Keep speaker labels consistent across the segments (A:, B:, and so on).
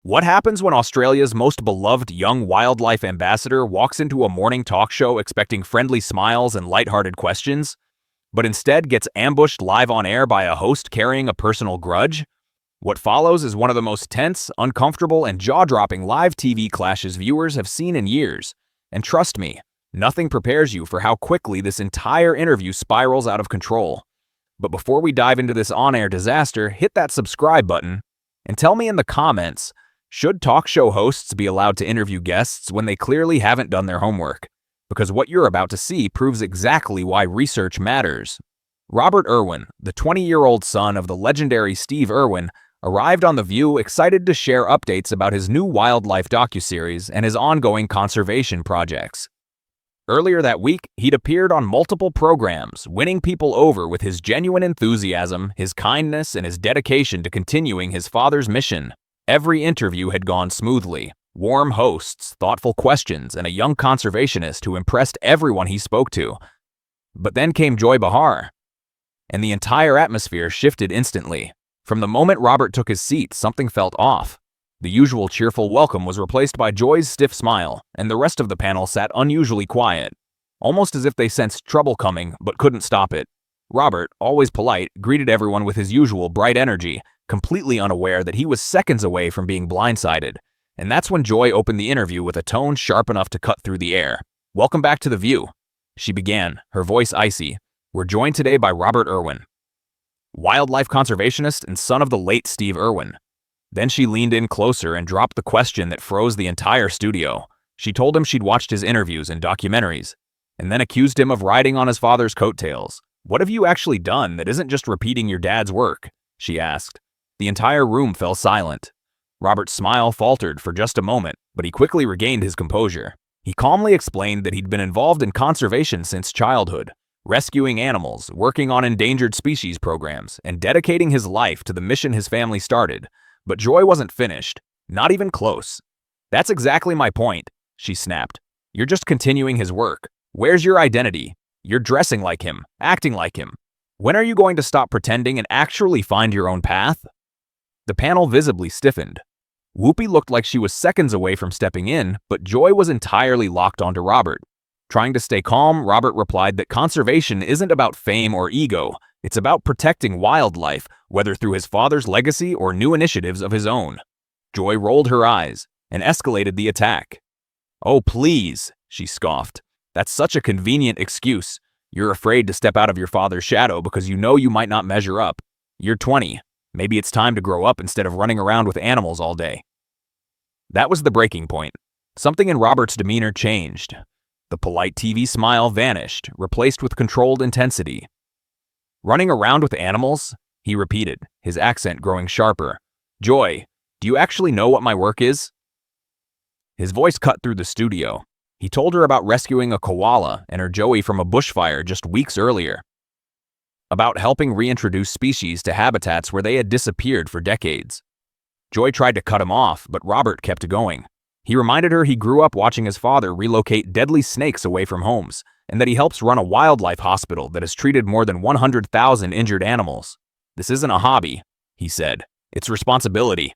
A: What happens when Australia's most beloved young wildlife ambassador walks into a morning talk show expecting friendly smiles and lighthearted questions, but instead gets ambushed live on air by a host carrying a personal grudge? What follows is one of the most tense, uncomfortable, and jaw-dropping live TV clashes viewers have seen in years. And trust me, nothing prepares you for how quickly this entire interview spirals out of control. But before we dive into this on-air disaster, hit that subscribe button and tell me in the comments, should talk show hosts be allowed to interview guests when they clearly haven't done their homework? Because what you're about to see proves exactly why research matters. Robert Irwin, the 20-year-old son of the legendary Steve Irwin, arrived on The View excited to share updates about his new wildlife docuseries and his ongoing conservation projects. Earlier that week, he'd appeared on multiple programs, winning people over with his genuine enthusiasm, his kindness, and his dedication to continuing his father's mission. Every interview had gone smoothly. Warm hosts, thoughtful questions, and a young conservationist who impressed everyone he spoke to. But then came Joy Behar, and the entire atmosphere shifted instantly. From the moment Robert took his seat, something felt off. The usual cheerful welcome was replaced by Joy's stiff smile, and the rest of the panel sat unusually quiet, almost as if they sensed trouble coming but couldn't stop it. Robert, always polite, greeted everyone with his usual bright energy, completely unaware that he was seconds away from being blindsided. And that's when Joy opened the interview with a tone sharp enough to cut through the air. "Welcome back to The View," she began, her voice icy. "We're joined today by Robert Irwin, wildlife conservationist and son of the late Steve Irwin." Then she leaned in closer and dropped the question that froze the entire studio. She told him she'd watched his interviews and documentaries, and then accused him of riding on his father's coattails. "What have you actually done that isn't just repeating your dad's work?" she asked. The entire room fell silent. Robert's smile faltered for just a moment, but he quickly regained his composure. He calmly explained that he'd been involved in conservation since childhood, rescuing animals, working on endangered species programs, and dedicating his life to the mission his family started. But Joy wasn't finished, not even close. "That's exactly my point," she snapped. "You're just continuing his work. Where's your identity? You're dressing like him, acting like him. When are you going to stop pretending and actually find your own path?" The panel visibly stiffened. Whoopi looked like she was seconds away from stepping in, but Joy was entirely locked onto Robert. Trying to stay calm, Robert replied that conservation isn't about fame or ego. It's about protecting wildlife, whether through his father's legacy or new initiatives of his own. Joy rolled her eyes and escalated the attack. "Oh, please," she scoffed. "That's such a convenient excuse. You're afraid to step out of your father's shadow because you know you might not measure up. You're 20. Maybe it's time to grow up instead of running around with animals all day." That was the breaking point. Something in Robert's demeanor changed. The polite TV smile vanished, replaced with controlled intensity. "Running around with animals?" he repeated, his accent growing sharper. "Joy, do you actually know what my work is?" His voice cut through the studio. He told her about rescuing a koala and her Joey from a bushfire just weeks earlier, about helping reintroduce species to habitats where they had disappeared for decades. Joy tried to cut him off, but Robert kept going. He reminded her he grew up watching his father relocate deadly snakes away from homes, and that he helps run a wildlife hospital that has treated more than 100,000 injured animals. "This isn't a hobby," he said. "It's responsibility."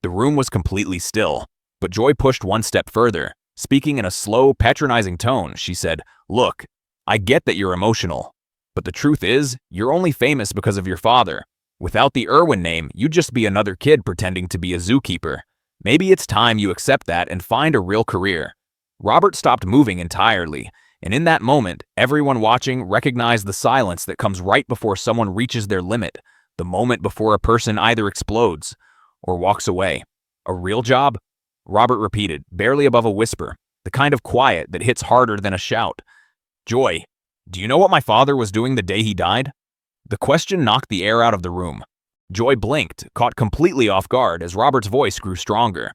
A: The room was completely still, but Joy pushed one step further. Speaking in a slow, patronizing tone, she said, "Look, I get that you're emotional, but the truth is, you're only famous because of your father. Without the Irwin name, you'd just be another kid pretending to be a zookeeper. Maybe it's time you accept that and find a real career." Robert stopped moving entirely, and in that moment, everyone watching recognized the silence that comes right before someone reaches their limit, the moment before a person either explodes or walks away. "A real job?" Robert repeated, barely above a whisper, the kind of quiet that hits harder than a shout. "Joy, do you know what my father was doing the day he died?" The question knocked the air out of the room. Joy blinked, caught completely off guard as Robert's voice grew stronger.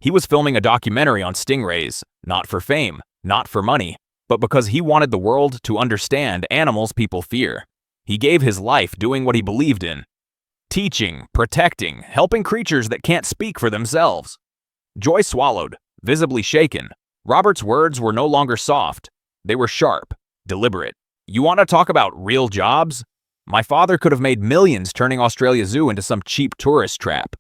A: He was filming a documentary on stingrays, not for fame, not for money, but because he wanted the world to understand animals people fear. He gave his life doing what he believed in. Teaching, protecting, helping creatures that can't speak for themselves. Joy swallowed, visibly shaken. Robert's words were no longer soft. They were sharp, deliberate. "You want to talk about real jobs? My father could have made millions turning Australia Zoo into some cheap tourist trap.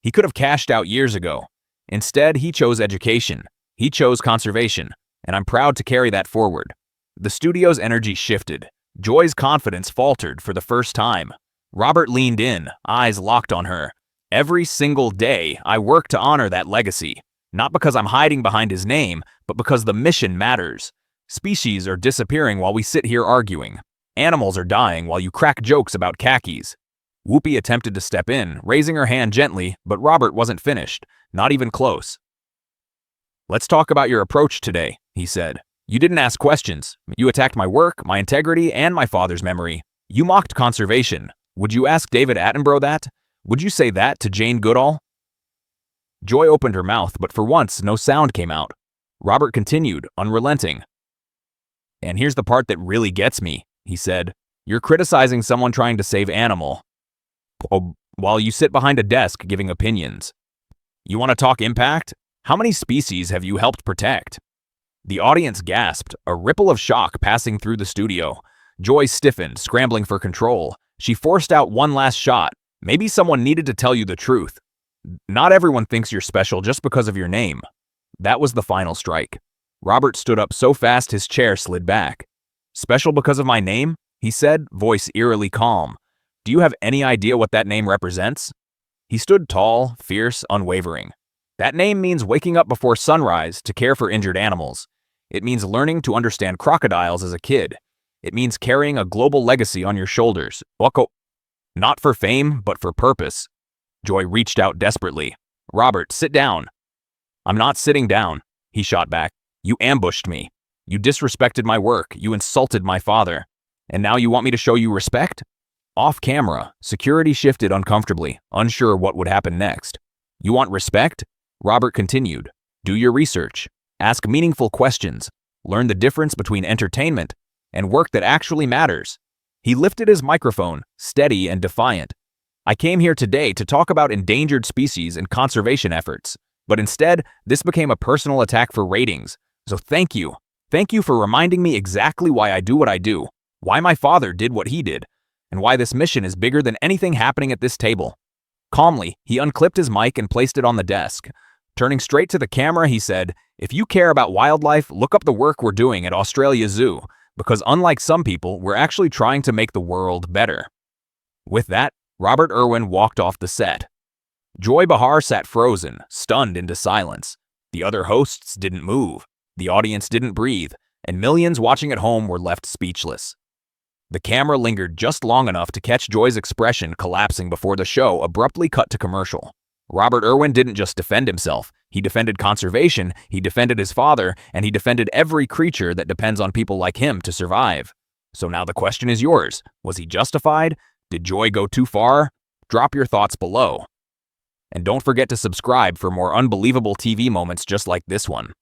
A: He could have cashed out years ago. Instead, he chose education. He chose conservation, and I'm proud to carry that forward. The studio's energy shifted. Joy's confidence faltered for the first time. Robert leaned in, eyes locked on her. Every single day, I work to honor that legacy. Not because I'm hiding behind his name, but because the mission matters. Species are disappearing while we sit here arguing. Animals are dying while you crack jokes about khakis. Whoopi attempted to step in, raising her hand gently, but Robert wasn't finished, not even close. "Let's talk about your approach today," he said. "You didn't ask questions. You attacked my work, my integrity, and my father's memory. You mocked conservation. Would you ask David Attenborough that? Would you say that to Jane Goodall?" Joy opened her mouth, but for once, no sound came out. Robert continued, unrelenting. "And here's the part that really gets me," he said. "You're criticizing someone trying to save animal, while you sit behind a desk giving opinions. You want to talk impact? How many species have you helped protect?" The audience gasped, a ripple of shock passing through the studio. Joy stiffened, scrambling for control. She forced out one last shot. "Maybe someone needed to tell you the truth. Not everyone thinks you're special just because of your name." That was the final strike. Robert stood up so fast his chair slid back. "Special because of my name?" he said, voice eerily calm. "Do you have any idea what that name represents?" He stood tall, fierce, unwavering. "That name means waking up before sunrise to care for injured animals. It means learning to understand crocodiles as a kid. It means carrying a global legacy on your shoulders. Not for fame, but for purpose." Joy reached out desperately. "Robert, sit down." "I'm not sitting down," he shot back. "You ambushed me. You disrespected my work. You insulted my father. And now you want me to show you respect?" Off camera, security shifted uncomfortably, unsure what would happen next. "You want respect?" Robert continued. "Do your research. Ask meaningful questions. Learn the difference between entertainment and work that actually matters." He lifted his microphone, steady and defiant. "I came here today to talk about endangered species and conservation efforts, but instead, this became a personal attack for ratings. So thank you. Thank you for reminding me exactly why I do what I do, why my father did what he did, and why this mission is bigger than anything happening at this table." Calmly, he unclipped his mic and placed it on the desk. Turning straight to the camera, he said, "If you care about wildlife, look up the work we're doing at Australia Zoo, because unlike some people, we're actually trying to make the world better." With that, Robert Irwin walked off the set. Joy Behar sat frozen, stunned into silence. The other hosts didn't move, the audience didn't breathe, and millions watching at home were left speechless. The camera lingered just long enough to catch Joy's expression collapsing before the show abruptly cut to commercial. Robert Irwin didn't just defend himself. He defended conservation, he defended his father, and he defended every creature that depends on people like him to survive. So now the question is yours. Was he justified? Did Joy go too far? Drop your thoughts below. And don't forget to subscribe for more unbelievable TV moments just like this one.